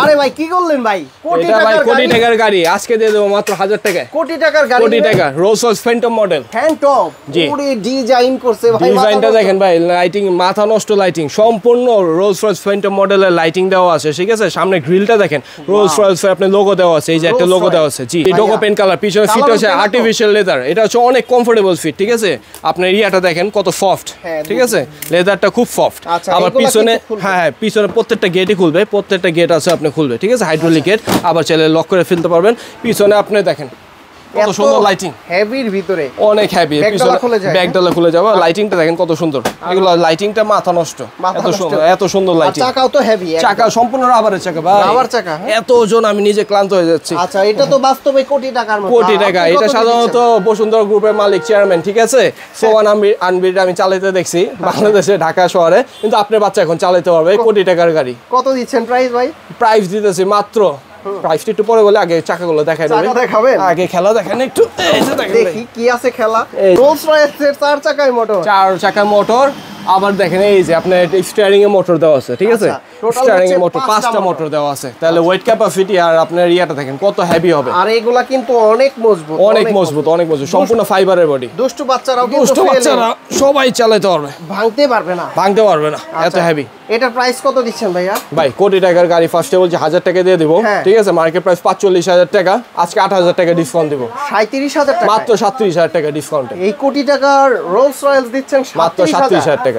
আরে ভাই কি করলেন ভাই? কোটি টাকার গাড়ি আজকে দিয়ে দেবো মাত্র 1000 টাকায়। কোটি টাকার গাড়ি, কোটি টাকা Rolls Royce Phantom model. Phantom পুরো ডিজাইন করছে ভাই, ডিজাইনটা দেখেন ভাই, লাইটিং মাথা নষ্ট লাইটিং, সম্পূর্ণ রোলস রয়েস ফ্যান্টম মডেলের লাইটিং দেওয়া আছে, ঠিক আছে। সামনে গ্রিলটা দেখেন রোলস রয়েস আপনার লোগো দেওয়া আছে, এই যে একটা লোগো দেওয়া আছে। জি, ডোগো পেন কালার, পিছনে ফিট হচ্ছে আর্টিফিশিয়াল লেদার, এটা হচ্ছে অনেক কমফোর্টেবল ফিট, ঠিক আছে। আপনার ইয়াটা দেখেন কত সফট, ঠিক আছে, লেদারটা খুব সফট। আবার পিছনে হ্যাঁ পিছনে প্রত্যেকটা গেটই খুলবে, প্রত্যেকটা গেট আছে আপনি খুলবে, ঠিক আছে, হাইড্রোলিক গেট। আবার চাইলে লক করে ফেলতে পারবেন। পিছনে আপনি দেখেন কত সুন্দর লাইটিং, হেভির ভিতরে অনেক হেভি, পিছনে ব্যাকডালা খুলে যাবে। লাইটিংটা দেখেন কত সুন্দর, এগুলো লাইটিংটা মাথা নষ্ট, এত সুন্দর লাইটিং। চাকাও তো হেভি, চাকা সম্পূর্ণ রাবারের চাকা ভাই, রাবার চাকা। এত ওজন আমি নিজে ক্লান্ত হয়ে যাচ্ছি। আচ্ছা, এটা তো বাস্তবে কোটি টাকার মতো। কোটি টাকা, এটা সাধারণত বসুন্ধরা গ্রুপের মালিক চেয়ারম্যান, ঠিক আছে। সোয়ান আনবির আমি চালাতে দেখছি বাংলাদেশে ঢাকা শহরে, কিন্তু আপনার বাচ্চা এখন চালাতে পারবে কোটি টাকার গাড়ি। কত দিচ্ছেন প্রাইস ভাই? প্রাইস দিতেছি মাত্র, প্রাইসটা একটু পরে বলে, আগে চাকাগুলো দেখাই দেবেন, আগে খেলা দেখেন একটু। এই যে দেখেন দেখি কি আছে খেলা। রোলস রয়েসের 4 চাকায় মোটর, 4 চাকার মোটর। আবার দেখেন এই যে আপনার স্টিয়ারিং এ মোটর দেওয়া আছে, ঠিক আছে, স্টিয়ারিং এ মোটর 5টা মোটর দেওয়া আছে। তাহলে ওয়েট ক্যাপাসিটি আর আপনার ইয়াটা দেখেন কত হেভি হবে। আর এগুলা কিন্তু অনেক মজবুত, অনেক মজবুত, অনেক মজবুত, সম্পূর্ণ ফাইবারের বডি। দুষ্টু বাচ্চারাও কিন্তু, দুষ্টু বাচ্চারা সবাই চালাতে পারবে, ভাঙতে পারবে না, ভাঙতে পারবে না, এত হেভি। এটার প্রাইস কত দিচ্ছেন ভাইয়া? ভাই কোটি টাকার গাড়ি ফার্স্টে বলছি 1000 টাকা দিয়ে দিব, ঠিক আছে। মার্কেট প্রাইস 45,000 টাকা, আজকে 8,000 টাকা ডিসকাউন্ট দিব। 37,000 টাকা, মাত্র 37,000 টাকা ডিসকাউন্টে এই কোটি টাকার রোলস রয়েস দিচ্ছেন মাত্র 37,000 টাকা।